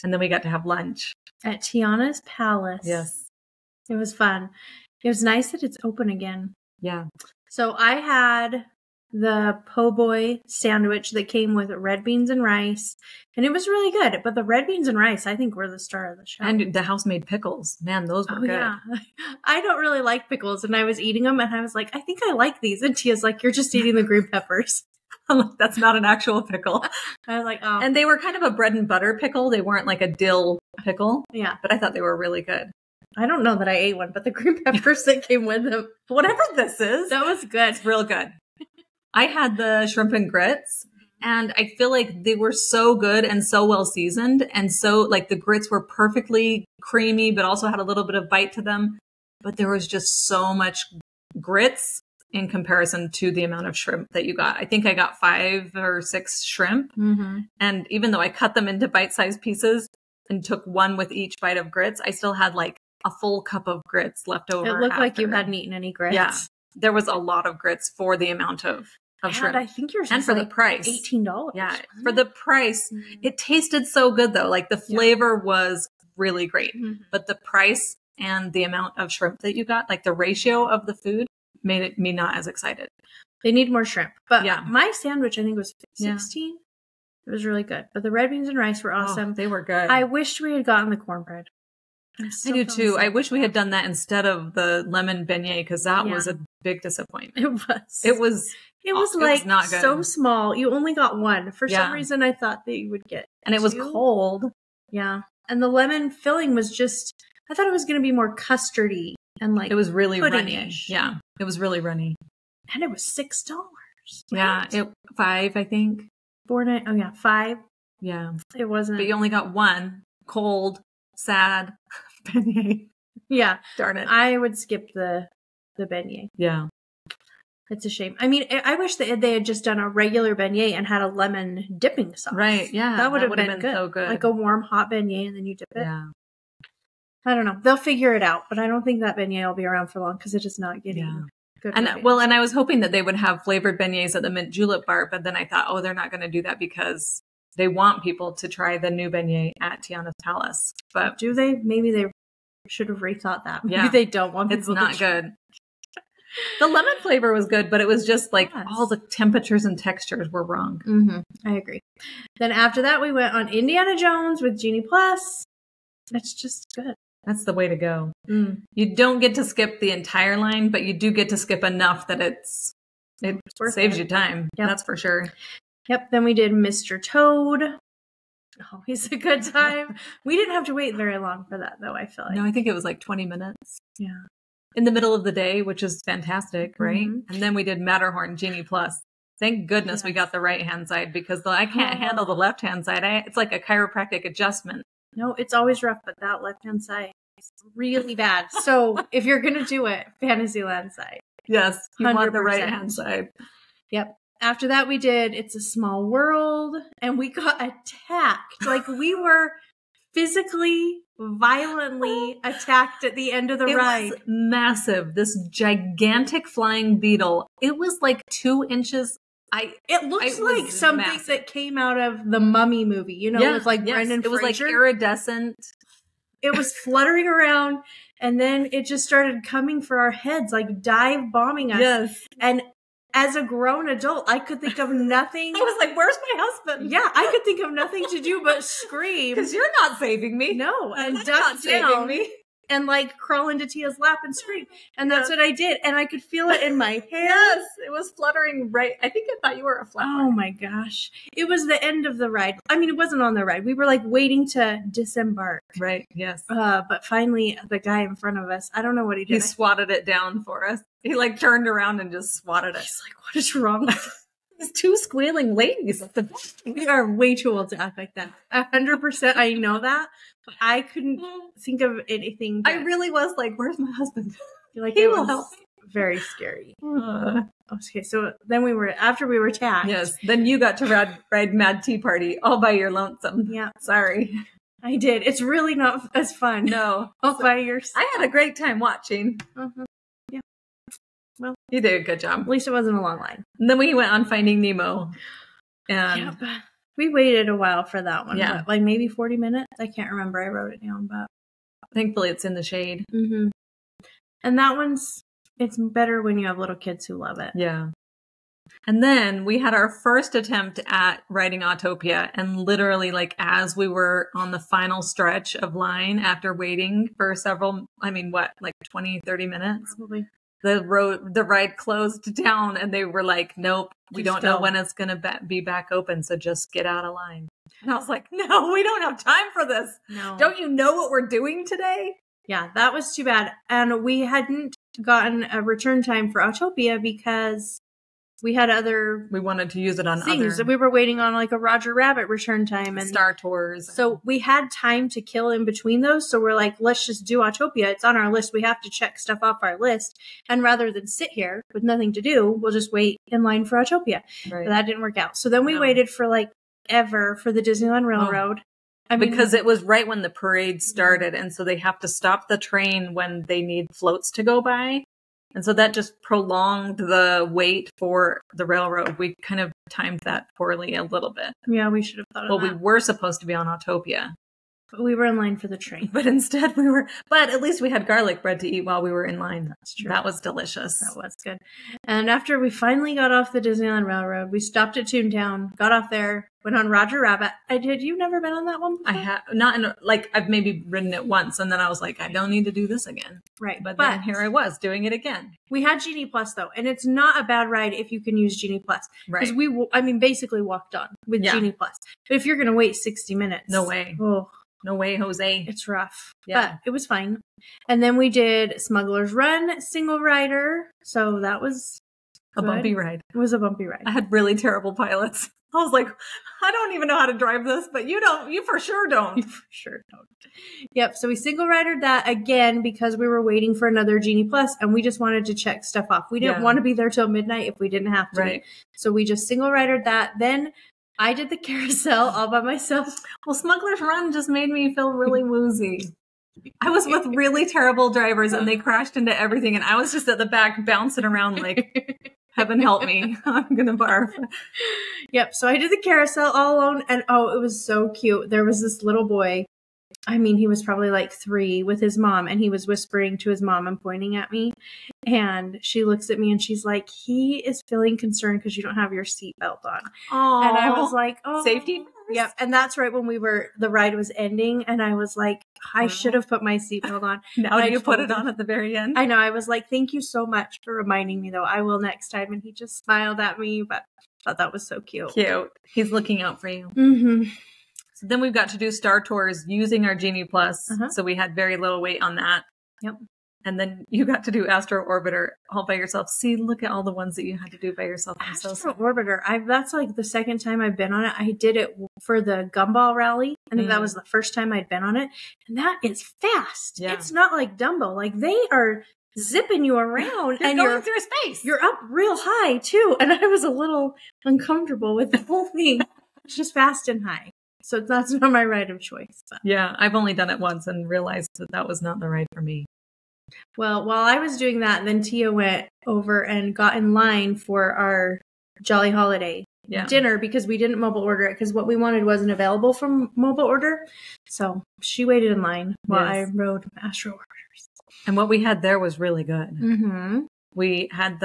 and then we got to have lunch. At Tiana's Palace. Yes. It was fun. It was nice that it's open again. Yeah. So I had the po' boy sandwich that came with red beans and rice. And it was really good. But the red beans and rice, I think, were the star of the show. And the house-made pickles. Man, those were good. Yeah. I don't really like pickles. And I was eating them and I was like, I think I like these. And Tia's like, you're just eating the green peppers. I'm like, that's not an actual pickle. I was like, oh. And they were kind of a bread and butter pickle. They weren't like a dill pickle. Yeah. But I thought they were really good. I don't know that I ate one, but the green peppers that came with them, Whatever this is, that was good. it's real good. I had the shrimp and grits, and I feel like they were so good and so well seasoned. And so like the grits were perfectly creamy, but also had a little bit of bite to them. But there was just so much grits in comparison to the amount of shrimp that you got. I think I got 5 or 6 shrimp. Mm-hmm. And even though I cut them into bite-sized pieces and took one with each bite of grits, I still had like a full cup of grits left over. It looked like you hadn't eaten any grits. Yeah. There was a lot of grits for the amount of shrimp. I think yours and was for like the price. $18. Yeah. For the price, it tasted so good though. Like the flavor was really great, but the price and the amount of shrimp that you got, like the ratio of the food made me not as excited. They need more shrimp. But Yeah. my sandwich, I think, was 16. It was really good. But the red beans and rice were awesome. Oh, they were good. I wished we had gotten the cornbread. I do too. I wish we had done that instead of the lemon beignet because that was a big disappointment. It was. It was like not good. So small. You only got one. For some reason, I thought that you would get and it was cold. Yeah. And the lemon filling was just, I thought it was going to be more custardy and like it was really runny. pudding-ish. Yeah. It was really runny. And it was $6. Yeah. Right? 5, I think. 5. Yeah. It wasn't. But you only got one cold, sad beignet. Yeah. Darn it. I would skip the beignet. Yeah. It's a shame. I mean, I wish that they had just done a regular beignet and had a lemon dipping sauce. Right. Yeah. That would have been good. So good. Like a warm, hot beignet and then you dip it. Yeah. I don't know. They'll figure it out, but I don't think that beignet will be around for long because it is not getting good. And and I was hoping that they would have flavored beignets at the mint julep bar, but then I thought, oh, they're not going to do that because they want people to try the new beignet at Tiana's Palace. But do they? Maybe they should have rethought that. Maybe Yeah. they don't want people it's not to try. good. The lemon flavor was good, but it was just like all the temperatures and textures were wrong. Mm-hmm. I agree. Then after that, we went on Indiana Jones with Genie Plus. It's just good. That's the way to go. You don't get to skip the entire line, but you do get to skip enough that it saves you time. Yep. That's for sure. Yep. Then we did Mr. Toad. Always a good time. We didn't have to wait very long for that, though, I feel like. No, I think it was like 20 minutes. Yeah. In the middle of the day, which is fantastic, right? Mm-hmm. And then we did Matterhorn Genie Plus. Thank goodness we got the right-hand side because I can't handle the left-hand side. It's like a chiropractic adjustment. No, it's always rough, but that left-hand side is really bad. So if you're going to do it, Fantasyland side. Yes, you 100%. want the right-hand side. Yep. After that, we did It's a Small World, and we got attacked. Like, we were physically, violently attacked at the end of the ride. It was massive. This gigantic flying beetle. It was like 2 inches. It looks like something that came out of the Mummy movie, you know, with like Brendan Fraser. It was like iridescent. It was fluttering around, and then it just started coming for our heads, like dive bombing us. Yes. And as a grown adult, I could think of nothing. I was like, where's my husband? Yeah, I could think of nothing to do but scream. Because you're not saving me. No, and That's duck not saving down me. and like crawl into Tia's lap and scream. And that's what I did. And I could feel it in my hair. Yes, it was fluttering right. I think I thought you were a flower. Oh my gosh. It was the end of the ride. I mean, it wasn't on the ride. We were like waiting to disembark. Right, yes. But finally, the guy in front of us, I don't know what he did. He swatted it down for us. He like turned around and just swatted it. He's like, what is wrong with These 2 squealing ladies. We are way too old to act like that. 100%. I know that. But I couldn't think of anything. I really was like, where's my husband? Like, He it will was help. very scary. Okay, so then after we were attacked. Yes, then you got to ride Mad Tea Party all by your lonesome. Yeah. Sorry. I did. It's really not as fun. No. All by yourself. I had a great time watching. Yeah. Well, you did a good job. At least it wasn't a long line. And then we went on Finding Nemo. And we waited a while for that one. Yeah. What, like maybe 40 minutes? I can't remember. I wrote it down, but thankfully it's in the shade. Mm-hmm. And that it's better when you have little kids who love it. Yeah. And then we had our first attempt at riding Autopia, and literally like as we were on the final stretch of line after waiting for like 20, 30 minutes, Probably. the ride closed down and they were like, nope, we don't know when it's going to be back open. So just get out of line. And I was like, no, we don't have time for this. No. Don't you know what we're doing today? Yeah, that was too bad. And we hadn't gotten a return time for Autopia because we had we wanted to use it on things. other. We were waiting on like a Roger Rabbit return time and Star Tours. So we had time to kill in between those. So we're like, let's just do Autopia. It's on our list. We have to check stuff off our list. And rather than sit here with nothing to do, we'll just wait in line for Autopia. Right. But that didn't work out. So then we waited for like ever for the Disneyland Railroad. Because it was right when the parade started. And so they have to stop the train when they need floats to go by. And so that just prolonged the wait for the railroad. We kind of timed that poorly a little bit. Yeah, we should have thought of that. Well, we were supposed to be on Autopia. But we were in line for the train. But instead but at least we had garlic bread to eat while we were in line. That's true. That was delicious. That was good. And after we finally got off the Disneyland Railroad, we stopped at Toontown, got off there, went on Roger Rabbit. You've never been on that one before? I have not I've maybe ridden it once and then I was like, I don't need to do this again. Right. But then here I was doing it again. We had Genie Plus though, and it's not a bad ride if you can use Genie Plus. Right. Because we basically walked on with Genie Plus. But if you're going to wait 60 minutes. No way. Oh. No way, Jose. It's rough. Yeah. But it was fine. And then we did Smuggler's Run single rider. So that was a bumpy ride. It was a bumpy ride. I had really terrible pilots. I was like, I don't even know how to drive this, but you don't. You for sure don't. You for sure don't. Yep. So we single ridered that again because we were waiting for another Genie Plus and we just wanted to check stuff off. We didn't want to be there till midnight if we didn't have to. Right. So we just single ridered that. Then I did the carousel all by myself. Well, Smuggler's Run just made me feel really woozy. I was with really terrible drivers and they crashed into everything. And I was just at the back bouncing around like, heaven help me. I'm going to barf. Yep. So I did the carousel all alone. And it was so cute. There was this little boy. I mean, he was probably like 3 with his mom and he was whispering to his mom and pointing at me. And she looks at me and she's like, he is feeling concerned because you don't have your seatbelt on. Aww. And I was like, oh. Safety first? Yep. And that's right when the ride was ending. And I was like, I should have put my seatbelt on. Now you put it on at the very end? I know. I was like, thank you so much for reminding me though. I will next time. And he just smiled at me, but I thought that was so cute. Cute. He's looking out for you. Mm-hmm. So then we've got to do Star Tours using our Genie Plus. So we had very little wait on that. Yep. And then you got to do Astro Orbiter all by yourself. See, look at all the ones that you had to do by yourself. Astro Orbiter. That's like the second time I've been on it. I did it for the Gumball Rally. I think that was the first time I'd been on it. And that is fast. Yeah. It's not like Dumbo. Like they are zipping you around and you're going through space. You're up real high too. And I was a little uncomfortable with the whole thing. It's just fast and high. So that's not my ride of choice. But. Yeah, I've only done it once and realized that was not the ride for me. Well, while I was doing that, then Tia went over and got in line for our Jolly Holiday dinner because we didn't mobile order it because what we wanted wasn't available from mobile order. So she waited in line while I rode Astro Orbiters. And what we had there was really good. Mm-hmm. We had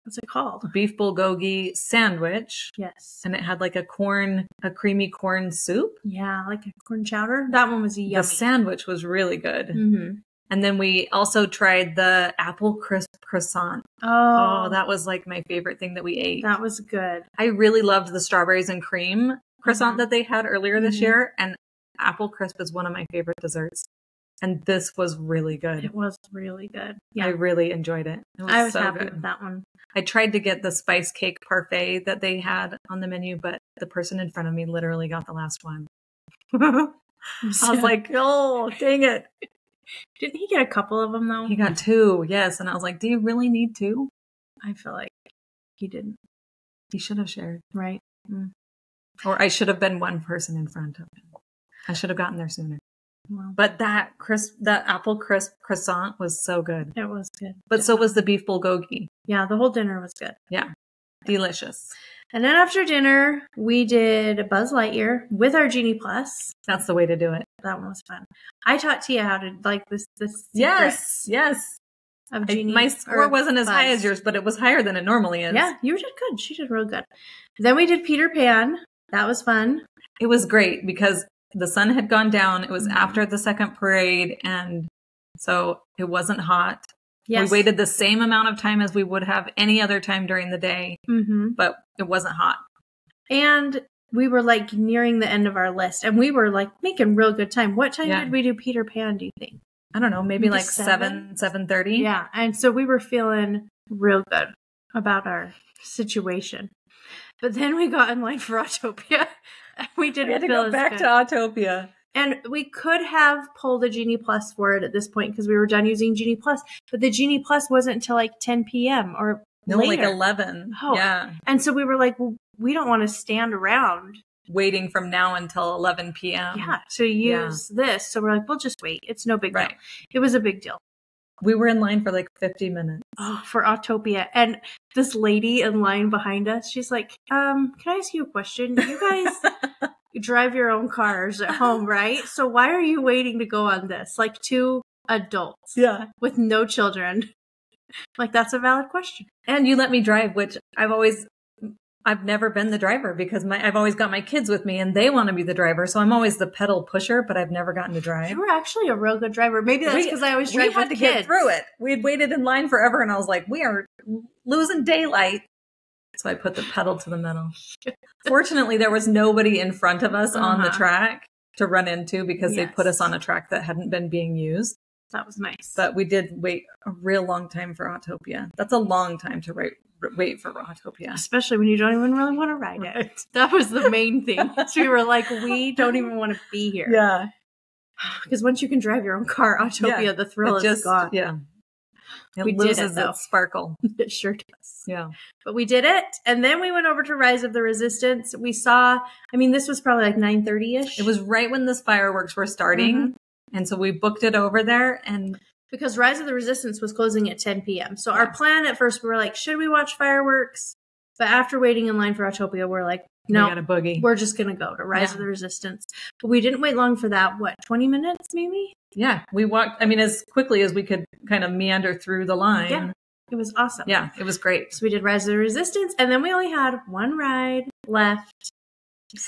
what's it called? Beef bulgogi sandwich. Yes. And it had like a creamy corn soup. Yeah, like a corn chowder. That one was yummy. The sandwich was really good. Mm-hmm. And then we also tried the apple crisp croissant. Oh, that was like my favorite thing that we ate. That was good. I really loved the strawberries and cream croissant that they had earlier this year. And apple crisp is one of my favorite desserts. And this was really good. It was really good. Yeah. I really enjoyed it. I was so happy with that one. I tried to get the spice cake parfait that they had on the menu, but the person in front of me literally got the last one. I was like, oh, dang it. Didn't he get a couple of them, though? He got 2, yes. And I was like, do you really need 2? I feel like he didn't. He should have shared. Right. Mm. Or I should have been one person in front of him. I should have gotten there sooner. Wow. But that apple crisp croissant was so good. It was good. But so was the beef bulgogi. Yeah, the whole dinner was good. Yeah. Delicious. And then after dinner, we did Buzz Lightyear with our Genie Plus. That's the way to do it. That one was fun. I taught Tia how to like this. Yes. of Genie. My score wasn't as high as yours, but it was higher than it normally is. Yeah, you did good. She did real good. Then we did Peter Pan. That was fun. It was great because the sun had gone down. It was after the second parade, and so it wasn't hot. Yes. We waited the same amount of time as we would have any other time during the day, but it wasn't hot. And we were like nearing the end of our list, and we were like making real good time. What time did we do Peter Pan, do you think? I don't know, maybe like 7:30. Yeah, and so we were feeling real good about our situation. But then we got in line for Autopia. We had to go back to Autopia. And we could have pulled a Genie Plus for it at this point because we were done using Genie Plus. But the Genie Plus wasn't until like 10 p.m. or later. Like 11. Oh. Yeah. And so we were like, well, we don't want to stand around waiting from now until 11 p.m. Yeah, to use this. So we're like, we'll just wait. It's no big deal. It was a big deal. We were in line for like 50 minutes. Oh, for Autopia. And this lady in line behind us, she's like, can I ask you a question? You guys drive your own cars at home, right? So why are you waiting to go on this? Like 2 adults with no children. Like, that's a valid question. And you let me drive, which I've never been the driver because I've always got my kids with me and they want to be the driver. So I'm always the pedal pusher, but I've never gotten to drive. You were actually a real good driver. Maybe that's because I always drive with kids. We had to get through it. We had waited in line forever and I was like, we are losing daylight. So I put the pedal to the metal. Fortunately, there was nobody in front of us on the track to run into because they put us on a track that hadn't been being used. That was nice. But we did wait a real long time for Autopia. That's a long time to wait for Autopia. Especially when you don't even really want to ride it. That was the main thing. So we were like, we don't even want to be here. Yeah. Because once you can drive your own car, Autopia, the thrill is gone. Yeah. It loses its sparkle. It sure does. Yeah. But we did it. And then we went over to Rise of the Resistance. We saw, this was probably like 9:30-ish. It was right when the fireworks were starting. And so we booked it over there, and because Rise of the Resistance was closing at 10 p.m. So our plan at first, we were like, should we watch fireworks? But after waiting in line for Autopia, we're like, no, we got a boogie. We're just going to go to Rise of the Resistance. But we didn't wait long for that. What, 20 minutes maybe? Yeah. We walked, as quickly as we could kind of meander through the line. Yeah. It was awesome. Yeah. It was great. So we did Rise of the Resistance, and then we only had one ride left.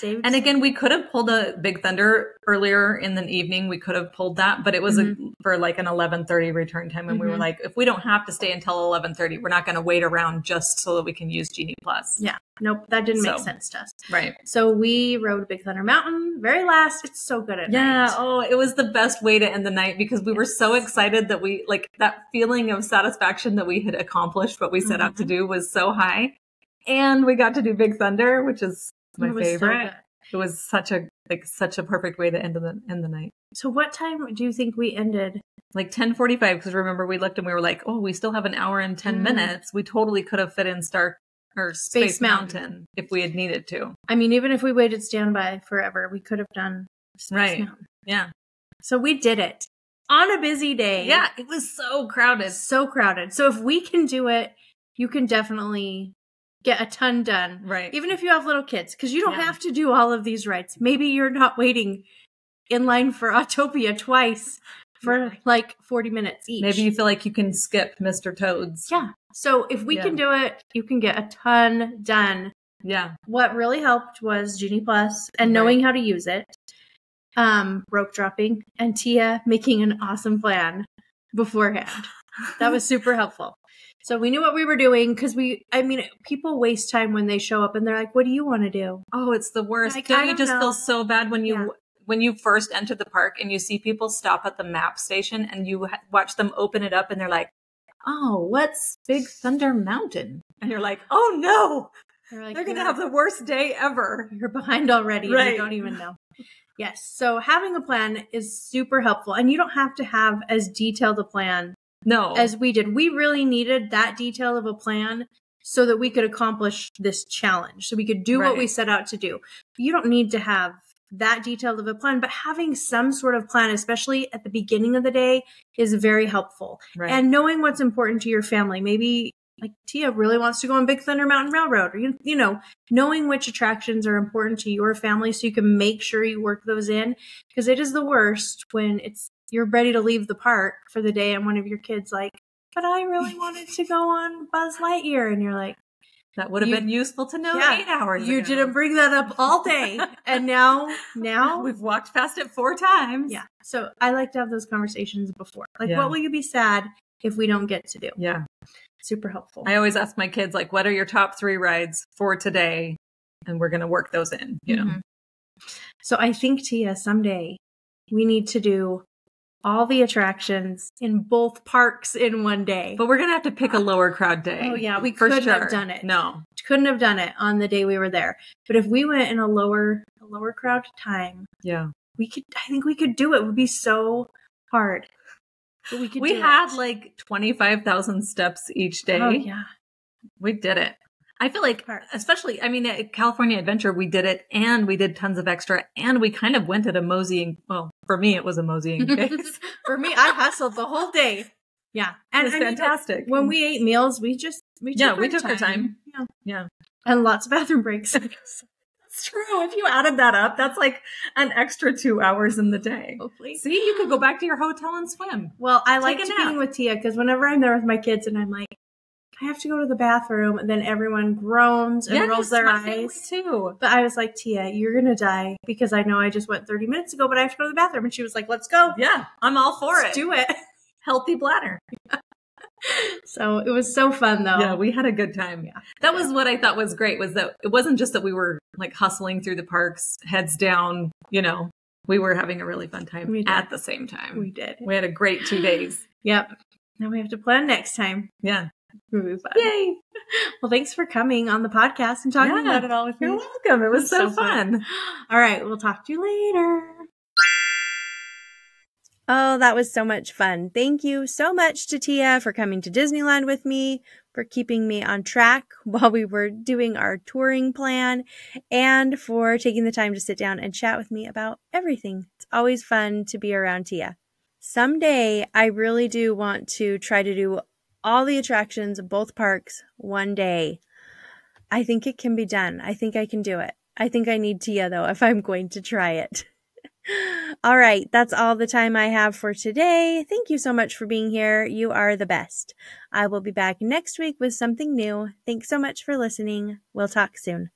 And again, we could have pulled a Big Thunder earlier in the evening. We could have pulled that, but it was for like an 11:30 return time. And we were like, if we don't have to stay until 11:30, we're not going to wait around just so that we can use Genie Plus. Yeah. Nope. That didn't make sense to us. Right. So we rode Big Thunder Mountain very last. It's so good at night. Yeah. Oh, it was the best way to end the night because we were so excited that we that feeling of satisfaction that we had accomplished what we set out to do was so high. And we got to do Big Thunder, which is my favorite. It was such a perfect way to end the night. So what time do you think we ended? Like 10:45, because remember we looked and we were like, oh, we still have an hour and 10 minutes. We totally could have fit in Space Mountain if we had needed to. Even if we waited standby forever, we could have done Space Mountain. Yeah. So we did it on a busy day. Yeah, it was so crowded. So crowded. So if we can do it, you can definitely get a ton done. Right. Even if you have little kids, because you don't have to do all of these rides. Maybe you're not waiting in line for Autopia twice for like 40 minutes each. Maybe you feel like you can skip Mr. Toad's. Yeah. So if we can do it, you can get a ton done. Yeah. What really helped was Genie Plus and knowing how to use it. Rope dropping and Tia making an awesome plan beforehand. That was super helpful. So we knew what we were doing because people waste time when they show up and they're like, what do you want to do? Oh, it's the worst. Don't you just feel so bad when you first enter the park and you see people stop at the map station and you watch them open it up and they're like, oh, what's Big Thunder Mountain? And you're like, oh no, they're going to have the worst day ever. You're behind already. Right. And you don't even know. Yes. So having a plan is super helpful, and you don't have to have as detailed a plan as we did. We really needed that detail of a plan so that we could accomplish this challenge. So we could do what we set out to do. You don't need to have that detailed of a plan, but having some sort of plan, especially at the beginning of the day, is very helpful. Right. And knowing what's important to your family. Maybe like Tia really wants to go on Big Thunder Mountain Railroad, or, knowing which attractions are important to your family so you can make sure you work those in, because it is the worst when you're ready to leave the park for the day and one of your kids like, but I really wanted to go on Buzz Lightyear. And you're like, that would have been useful to know 8 hours You ago. didn't bring that up all day. And now we've walked past it 4 times. Yeah. So I like to have those conversations before. Like, Yeah. what will you be sad if we don't get to do? Yeah. Super helpful. I always ask my kids, like, what are your top 3 rides for today? And we're going to work those in, you know? So I think, Tia, someday we need to do all the attractions in both parks in one day. But we're going to have to pick a lower crowd day. Oh, yeah. We couldn't have done it. No. Couldn't have done it on the day we were there. But if we went in a lower crowd time, yeah, I think we could do it. It would be so hard. But we had like 25,000 steps each day. Oh, yeah. We did it. I feel like, especially, I mean, at California Adventure, we did it and we did tons of extra and we kind of went at a moseying. Well, for me, it was a moseying pace. For me, I hustled the whole day. Yeah. And it was fantastic. When we ate meals, we took our time. Yeah. And lots of bathroom breaks. That's true. If you added that up, that's like an extra 2 hours in the day. Hopefully. See, you could go back to your hotel and swim. Well, I like being with Tia because whenever I'm there with my kids and I'm like, I have to go to the bathroom, and then everyone groans and rolls their eyes. Too. But I was like, Tia, you're going to die because I know I just went 30 minutes ago, but I have to go to the bathroom. And she was like, let's go. Yeah, I'm all for Let's do it. Healthy bladder. So it was so fun, though. Yeah, we had a good time. Yeah. That was what I thought was great, was that it wasn't just that we were like hustling through the parks, heads down, you know, we were having a really fun time at the same time. We did. We had a great 2 days. Yep. Now we have to plan next time. Yeah. It'll be fun. Yay. Well, thanks for coming on the podcast and talking about it all with me. You're welcome. It was so fun. All right. We'll talk to you later. Oh, that was so much fun. Thank you so much to Tia for coming to Disneyland with me, for keeping me on track while we were doing our touring plan, and for taking the time to sit down and chat with me about everything. It's always fun to be around Tia. Someday, I really do want to try to do all the attractions of both parks one day. I think it can be done. I think I can do it. I think I need Tia, though, if I'm going to try it. All right, that's all the time I have for today. Thank you so much for being here. You are the best. I will be back next week with something new. Thanks so much for listening. We'll talk soon.